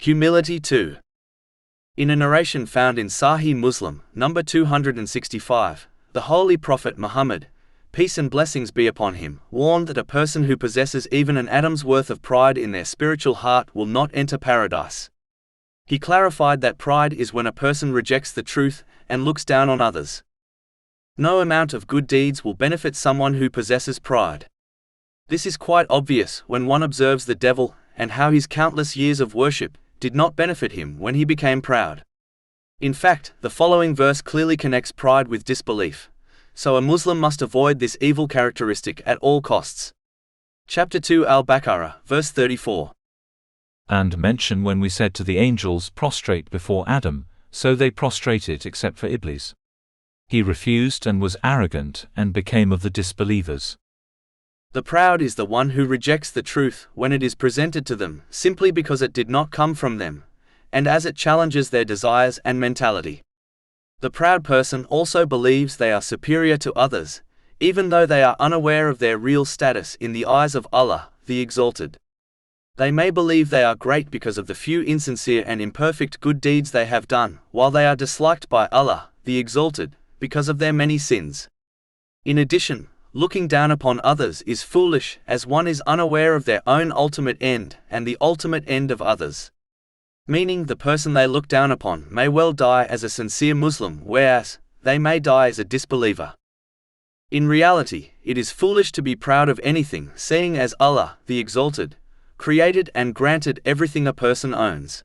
Humility 2. In a narration found in Sahih Muslim, number 265, the Holy Prophet Muhammad, peace and blessings be upon him, warned that a person who possesses even an atom's worth of pride in their spiritual heart will not enter paradise. He clarified that pride is when a person rejects the truth and looks down on others. No amount of good deeds will benefit someone who possesses pride. This is quite obvious when one observes the devil and how his countless years of worship did not benefit him when he became proud. In fact, the following verse clearly connects pride with disbelief, so a Muslim must avoid this evil characteristic at all costs. Chapter 2 Al-Baqarah, verse 34. And mention when we said to the angels, prostrate before Adam, so they prostrated except for Iblis. He refused and was arrogant and became of the disbelievers. The proud is the one who rejects the truth when it is presented to them simply because it did not come from them, and as it challenges their desires and mentality. The proud person also believes they are superior to others, even though they are unaware of their real status in the eyes of Allah, the Exalted. They may believe they are great because of the few insincere and imperfect good deeds they have done, while they are disliked by Allah, the Exalted, because of their many sins. In addition, looking down upon others is foolish, as one is unaware of their own ultimate end and the ultimate end of others. Meaning the person they look down upon may well die as a sincere Muslim, whereas they may die as a disbeliever. In reality, it is foolish to be proud of anything, seeing as Allah, the Exalted, created and granted everything a person owns.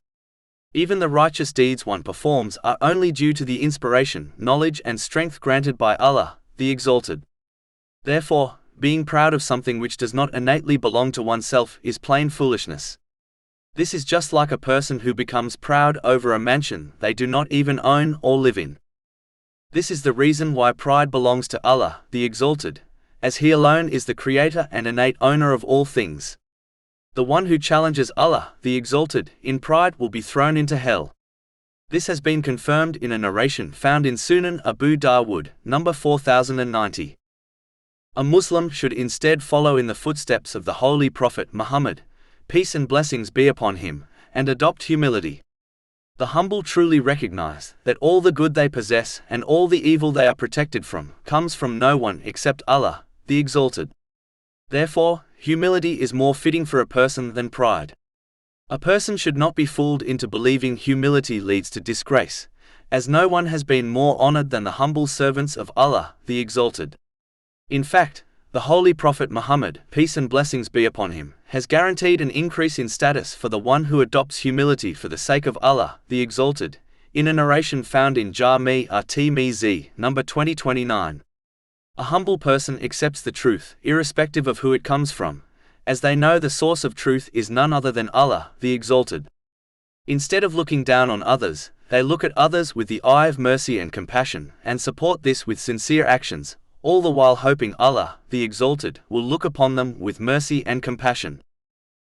Even the righteous deeds one performs are only due to the inspiration, knowledge and strength granted by Allah, the Exalted. Therefore, being proud of something which does not innately belong to oneself is plain foolishness. This is just like a person who becomes proud over a mansion they do not even own or live in. This is the reason why pride belongs to Allah, the Exalted, as He alone is the creator and innate owner of all things. The one who challenges Allah, the Exalted, in pride will be thrown into hell. This has been confirmed in a narration found in Sunan Abu Dawud, number 4090. A Muslim should instead follow in the footsteps of the Holy Prophet Muhammad, peace and blessings be upon him, and adopt humility. The humble truly recognize that all the good they possess and all the evil they are protected from comes from no one except Allah, the Exalted. Therefore, humility is more fitting for a person than pride. A person should not be fooled into believing humility leads to disgrace, as no one has been more honored than the humble servants of Allah, the Exalted. In fact, the Holy Prophet Muhammad, peace and blessings be upon him, has guaranteed an increase in status for the one who adopts humility for the sake of Allah, the Exalted, in a narration found in Jami' at-Tirmidhi, number 2029. A humble person accepts the truth, irrespective of who it comes from, as they know the source of truth is none other than Allah, the Exalted. Instead of looking down on others, they look at others with the eye of mercy and compassion, and support this with sincere actions, all the while hoping Allah, the Exalted, will look upon them with mercy and compassion.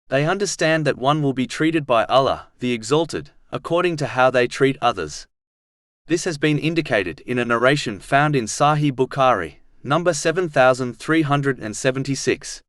They understand that one will be treated by Allah, the Exalted, according to how they treat others. This has been indicated in a narration found in Sahih Bukhari, number 7376.